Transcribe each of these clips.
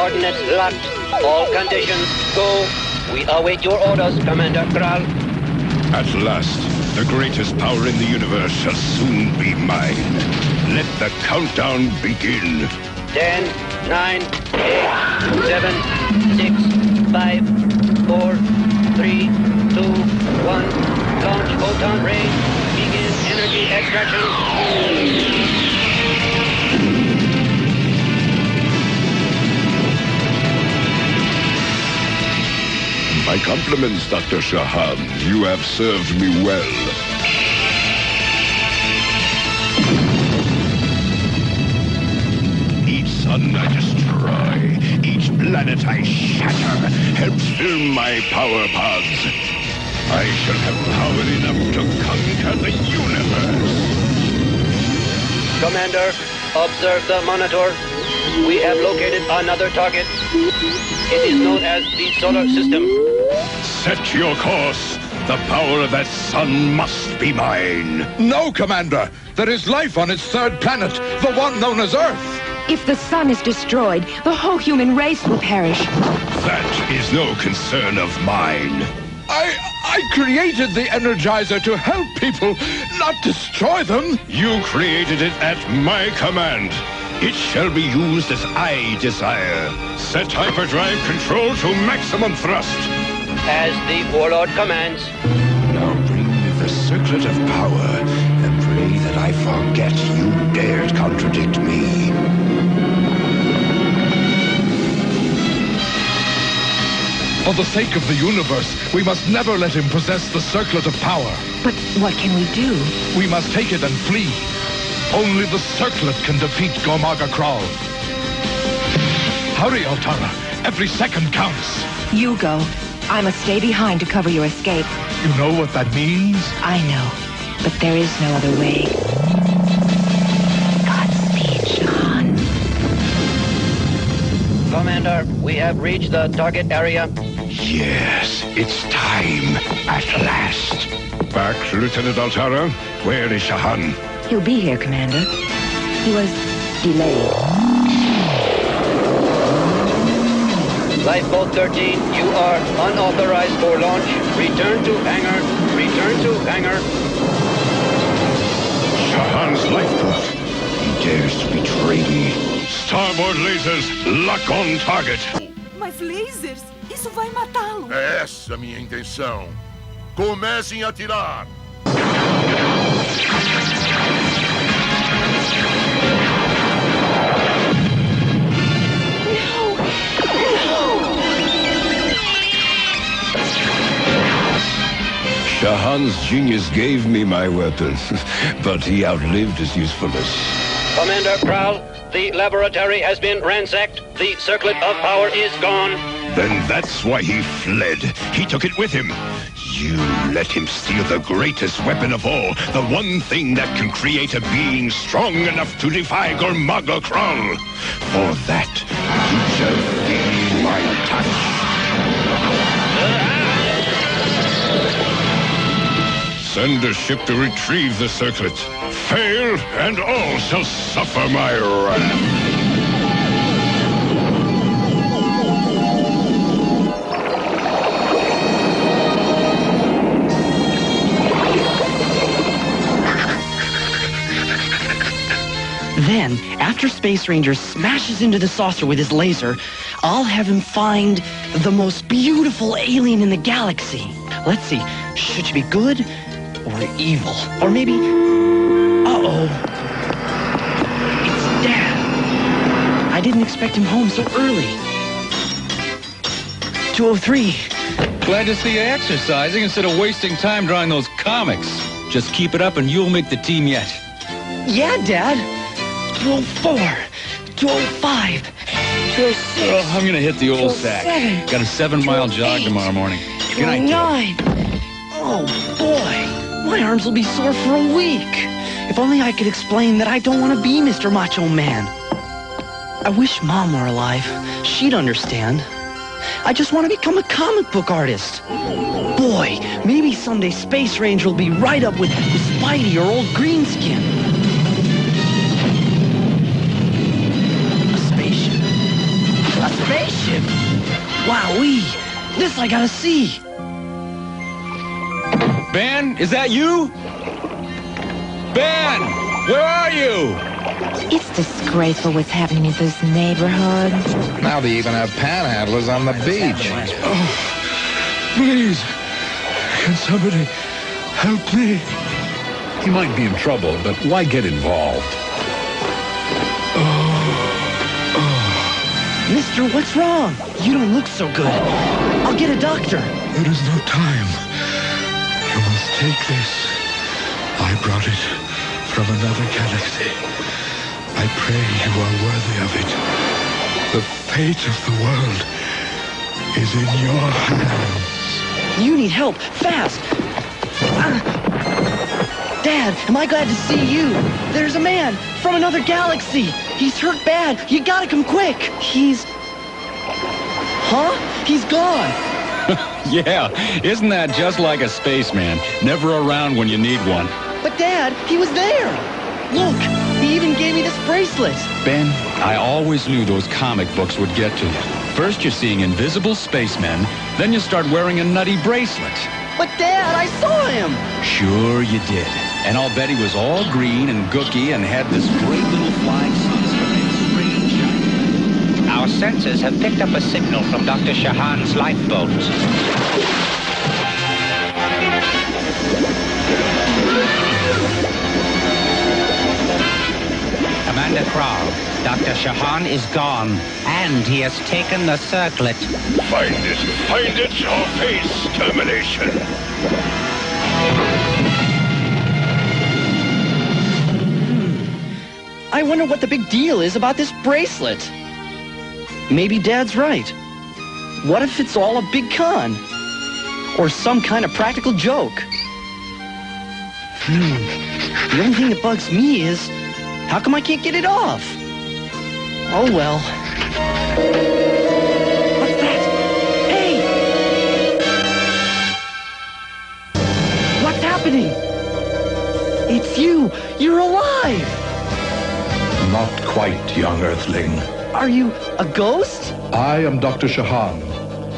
coordinates locked. All conditions go. We await your orders, Commander Kral. At last, the greatest power in the universe shall soon be mine. Let the countdown begin. 10, 9, 8, 7, 6, 5, 4, 3, 2, 1. Launch photon ray. Begin energy extraction. My compliments, Dr. Shahan. You have served me well. Each sun I destroy, each planet I shatter, helps fill my power pods. I shall have power enough to conquer the universe. Commander, observe the monitor. We have located another target. It is known as the solar system. Set your course. The power of that sun must be mine. No, Commander. There is life on its third planet, the one known as Earth. If the sun is destroyed, the whole human race will perish. That is no concern of mine. I created the Energizer to help people, not destroy them. You created it at my command. It shall be used as I desire. Set hyperdrive control to maximum thrust. As the Warlord commands. Now bring me the circlet of power and pray that I forget you dared contradict me. For the sake of the universe, we must never let him possess the circlet of power. But what can we do? We must take it and flee. Only the circlet can defeat Gormaga Kral. Hurry, Altara. Every second counts. You go. I must stay behind to cover your escape. You know what that means? I know, but there is no other way. Godspeed, Shahan. Commander, we have reached the target area. Yes, it's time at last. Back, Lieutenant Altara. Where is Shahan? He'll be here, Commander. He was delayed. Lifeboat 13, you are unauthorized for launch. Return to hangar. Return to hangar. Shahan's lifeboat. He dares to betray me. Starboard lasers, lock on target. Mas lasers? Isso vai matá-lo. É essa a minha intenção. Comecem a atirar. Shahan's genius gave me my weapon, but he outlived his usefulness. Commander Kral, the laboratory has been ransacked. The circlet of power is gone. Then that's why he fled. He took it with him. You let him steal the greatest weapon of all, the one thing that can create a being strong enough to defy Gormaga Kral. For that, you shall feel my touch. Send a ship to retrieve the circlet. Fail, and all shall suffer my wrath. Then, after Space Ranger smashes into the saucer with his laser, I'll have him find the most beautiful alien in the galaxy. Let's see, should she be good or evil? Or maybe... Uh-oh. It's Dad. I didn't expect him home so early. 2:03. Glad to see you exercising instead of wasting time drawing those comics. Just keep it up and you'll make the team yet. Yeah, Dad. 2:04. 2:05. 2:06. Oh, I'm gonna hit the old sack. 2:07. Got a 7-mile jog tomorrow morning. Good night, Dad. 2:09. Oh, boy. My arms will be sore for a week. If only I could explain that I don't want to be Mr. Macho Man. I wish Mom were alive. She'd understand. I just want to become a comic book artist. Boy, maybe someday Space Ranger will be right up with Spidey or old Greenskin. A spaceship. A space spaceship. Wowee! This I gotta see. Ben, is that you? Ben, where are you? It's disgraceful what's happening in this neighborhood. Now they even have panhandlers on the beach. Oh, please, can somebody help me? He might be in trouble, but why get involved? Mister, what's wrong? You don't look so good. I'll get a doctor. There is no time. You must take this. I brought it from another galaxy. I pray you are worthy of it. The fate of the world is in your hands. You need help, fast. Dad, am I glad to see you? There's a man from another galaxy. He's hurt bad. You gotta come quick. He's gone. Yeah, isn't that just like a spaceman? Never around when you need one. But Dad, he was there. Look, he even gave me this bracelet. Ben, I always knew those comic books would get to you. First you're seeing invisible spacemen, then you start wearing a nutty bracelet. But Dad, I saw him. Sure you did. And I'll bet he was all green and gooky and had this great little flying saucer and strange giant. Our sensors have picked up a signal from Dr. Shahan's lifeboat. Commander Krall, Dr. Shahan is gone, and he has taken the circlet. Find it, or face termination. I wonder what the big deal is about this bracelet. Maybe Dad's right. What if it's all a big con? Or some kind of practical joke? The only thing that bugs me is, how come I can't get it off? Oh well. What's that? Hey! What's happening? It's you! You're alive! Not quite, young Earthling. Are you a ghost? I am Dr. Shahan,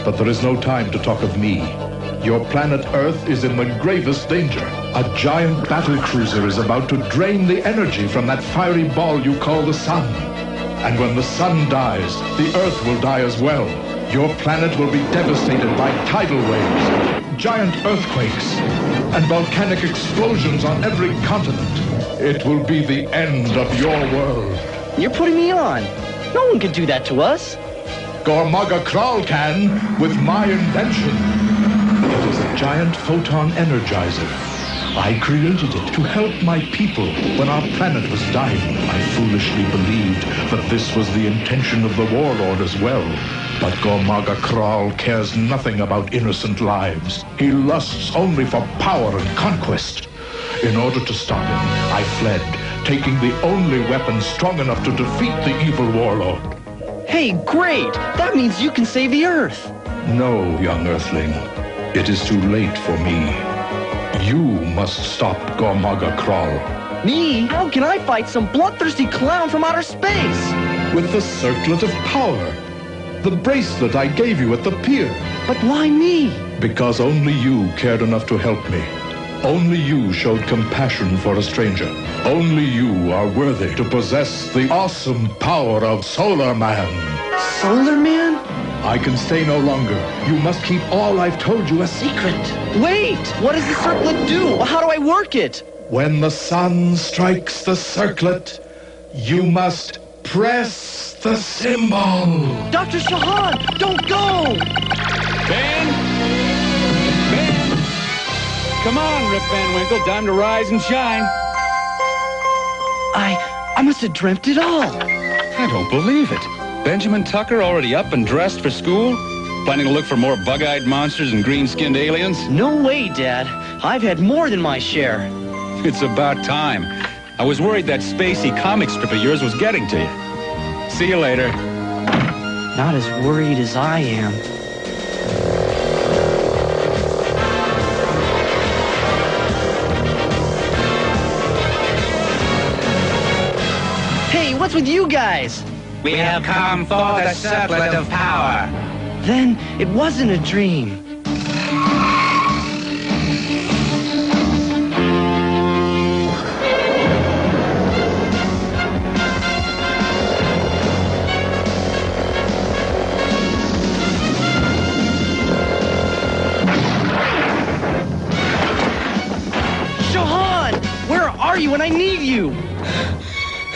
but there is no time to talk of me. Your planet Earth is in the gravest danger. A giant battle cruiser is about to drain the energy from that fiery ball you call the sun. And when the sun dies, the Earth will die as well. Your planet will be devastated by tidal waves, giant earthquakes, and volcanic explosions on every continent. It will be the end of your world. You're putting me on. No one can do that to us. Gormaga Kral can, with my invention. It is a giant photon energizer. I created it to help my people when our planet was dying. I foolishly believed that this was the intention of the warlord as well. But Gormaga Kral cares nothing about innocent lives. He lusts only for power and conquest. In order to stop him, I fled, taking the only weapon strong enough to defeat the evil warlord. Hey, great! That means you can save the Earth. No, young Earthling. It is too late for me. You must stop Gormaga Kral. Me? How can I fight some bloodthirsty clown from outer space? With the circlet of power. The bracelet I gave you at the pier. But why me? Because only you cared enough to help me. Only you showed compassion for a stranger. Only you are worthy to possess the awesome power of Solarman. Solarman? I can stay no longer. You must keep all I've told you a secret. Wait! What does the circlet do? How do I work it? When the sun strikes the circlet, you must press the symbol. Dr. Shahan, don't go! Ben! Come on, Rip Van Winkle. Time to rise and shine. I must have dreamt it all. I don't believe it. Benjamin Tucker already up and dressed for school? Planning to look for more bug-eyed monsters and green-skinned aliens? No way, Dad. I've had more than my share. It's about time. I was worried that spacey comic strip of yours was getting to you. See you later. Not as worried as I am. Hey, what's with you guys? We have come for the circlet of power. Then it wasn't a dream. Where are you when I need you?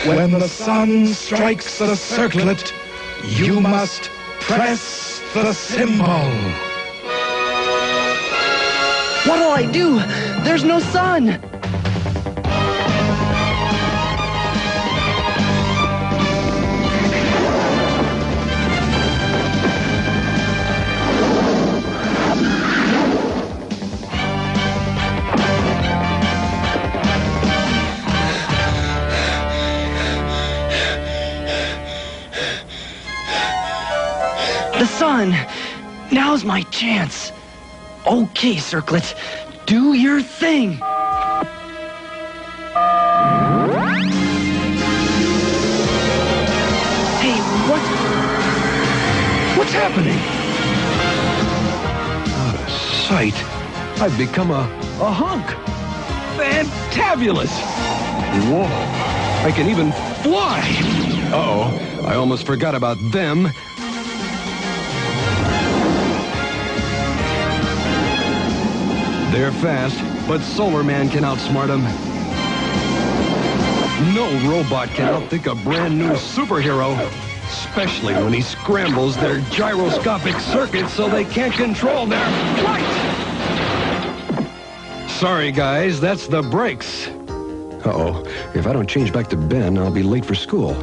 When the sun strikes the circlet, you must press the symbol. What'll I do? There's no sun. The sun! Now's my chance! Okay, Circlet, do your thing! Hey, what's happening? Out of sight. I've become a hunk. Fantabulous! Whoa, I can even fly! Uh-oh, I almost forgot about them. They're fast, but Solarman can outsmart them. No robot can outthink a brand new superhero, especially when he scrambles their gyroscopic circuits so they can't control their flight. Sorry, guys, that's the brakes. Uh-oh, if I don't change back to Ben, I'll be late for school.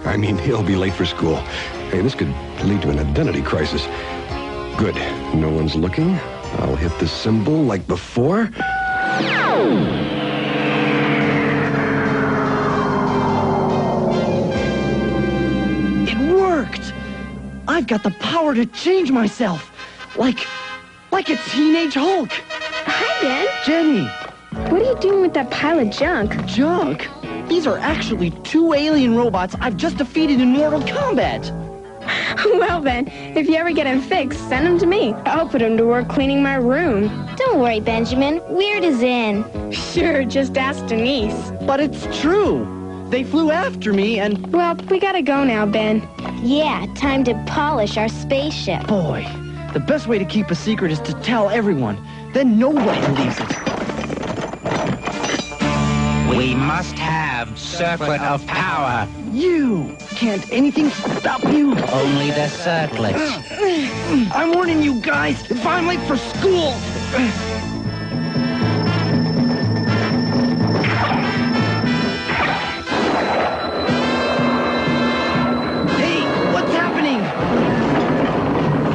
I mean, he'll be late for school. Hey, this could lead to an identity crisis. Good, no one's looking. I'll hit the symbol like before. It worked! I've got the power to change myself. Like a teenage Hulk. Hi, Ben. Jenny. What are you doing with that pile of junk? Junk? These are actually 2 alien robots I've just defeated in Mortal Kombat. Well, Ben, if you ever get them fixed, send them to me. I'll put them to work cleaning my room. Don't worry, Benjamin. Weird is in. Sure, just ask Denise. But it's true. They flew after me and... Well, we gotta go now, Ben. Yeah, time to polish our spaceship. Boy, the best way to keep a secret is to tell everyone. Then nobody believes it. We must have circlet of power. You! Can't anything stop you? Only the circlet. I'm warning you guys, if I'm late for school... Hey, what's happening?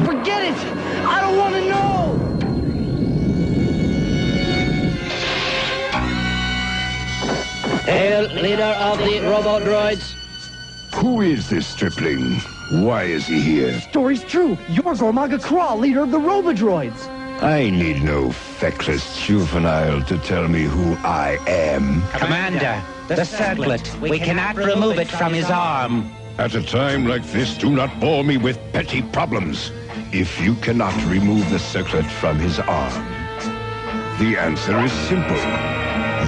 Forget it! I don't want to know! Hail, leader of the robo-droids. Who is this stripling? Why is he here? Story's true. You're Gormaga Kral, leader of the Robodroids. I need no feckless juvenile to tell me who I am. Commander, the circlet. We cannot remove it from his arm. At a time like this, do not bore me with petty problems. If you cannot remove the circlet from his arm, the answer is simple.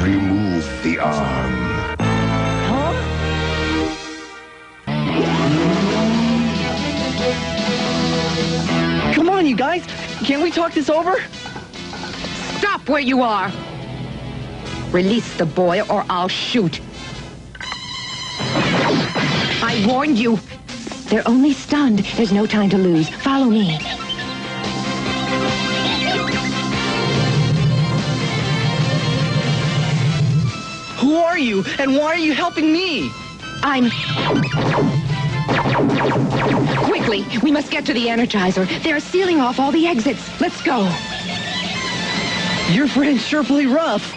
Remove the arm. Come on, you guys. Can't we talk this over? Stop where you are. Release the boy or I'll shoot. I warned you. They're only stunned. There's no time to lose. Follow me. Who are you, and why are you helping me? Quickly, we must get to the Energizer. They're sealing off all the exits. Let's go. Your friends sure play rough.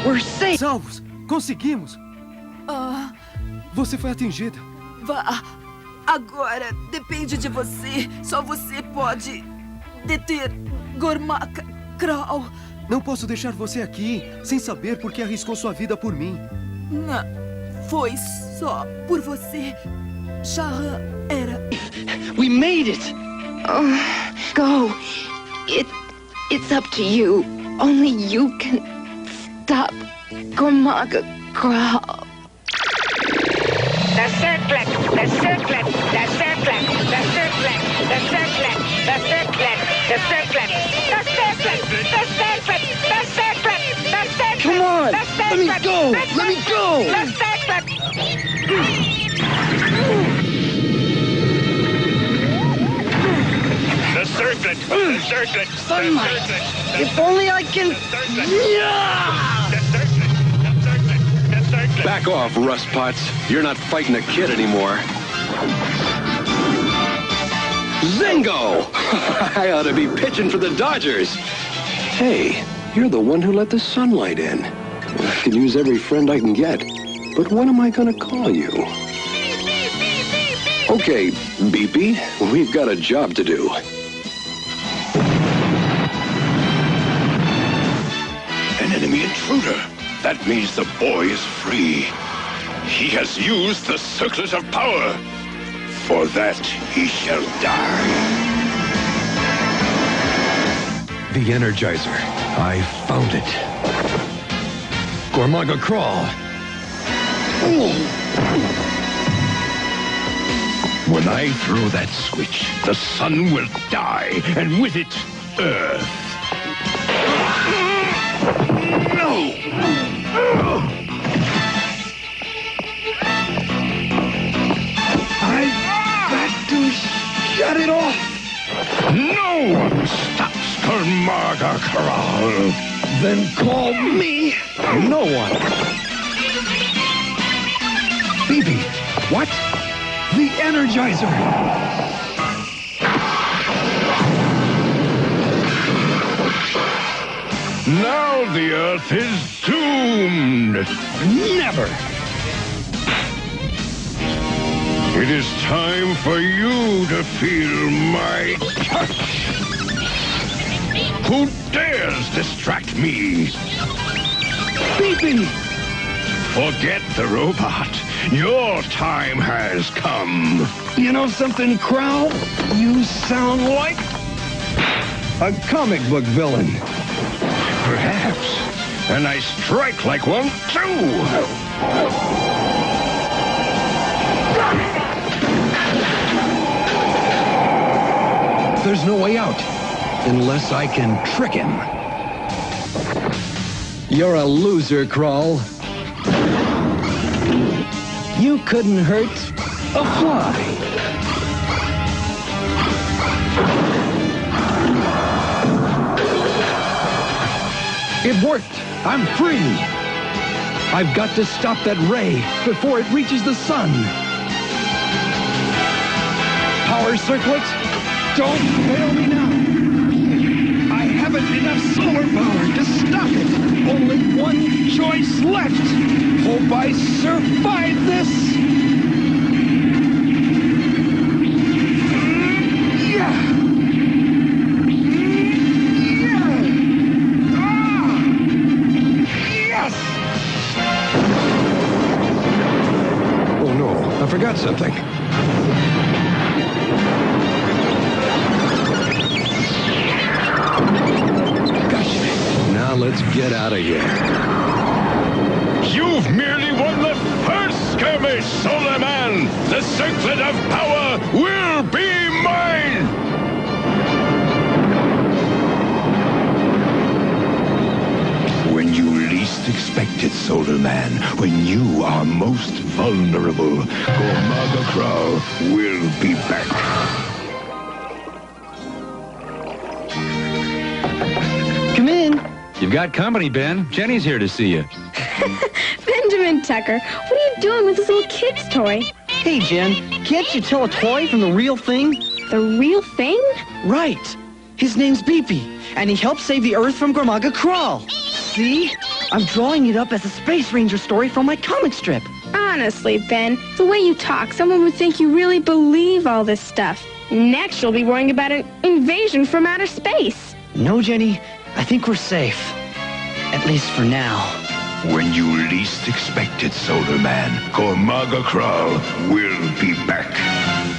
We're safe. Salvos! Conseguimos! Você foi atingida. Vá. Agora depende de você. Só você pode deter Gormaga Kral. Não posso deixar você aqui sem saber por que arriscou sua vida por mim. Não, foi só por você. Shahan era... We made it! Oh, go. It's up to you. Only you can stop Gormaga Growl. The circlet, the circlet, the circlet, the circlet, the circlet, the circlet, the circlet, the circlet, the circlet, the circlet, the circlet. Come on! Let me go! Let me go! The circlet. The circlet! The circlet! Sunlight! If only I can... Back off, rustpots. You're not fighting a kid anymore. Zingo! I ought to be pitching for the Dodgers. Hey, you're the one who let the sunlight in. I could use every friend I can get. But what am I going to call you? Okay, Beepy, we've got a job to do. An enemy intruder. That means the boy is free. He has used the circlet of power. For that, he shall die. The Energizer. I found it. Gormaga Crawl. When I throw that switch, the sun will die, and with it, Earth. No! I've got to shut it off. No one stops Gormaga Crawl. Then call me. No one. Beepy, what? The Energizer. Now the Earth is doomed. Never. It is time for you to feel my touch. Who dares distract me? Beepy! Forget the robot. Your time has come. You know something, Crow? You sound like a comic book villain. Perhaps. And I strike like one, too. There's no way out. Unless I can trick him. You're a loser, Crawl. You couldn't hurt a fly. It worked. I'm free. I've got to stop that ray before it reaches the sun. Power circlet, don't fail me now. I haven't enough solar power to stop it. Only one choice left. Hope I survive this. I forgot something. Gotcha. Now let's get out of here. You've merely won the first skirmish, Solarman. The circlet of power will be mine. When you least expect it, Solarman, when you are most vulnerable, Gormaga Crawl will be back. Come in. You've got company, Ben. Jenny's here to see you. Benjamin Tucker, what are you doing with this little kid's toy? Hey, Jen, can't you tell a toy from the real thing? The real thing? Right. His name's Beepy, and he helped save the Earth from Gormaga Crawl. See? I'm drawing it up as a Space Ranger story from my comic strip. Honestly, Ben, the way you talk, someone would think you really believe all this stuff. Next, you'll be worrying about an invasion from outer space. No, Jenny, I think we're safe. At least for now. When you least expect it, Solarman, Cormaga Kral will be back.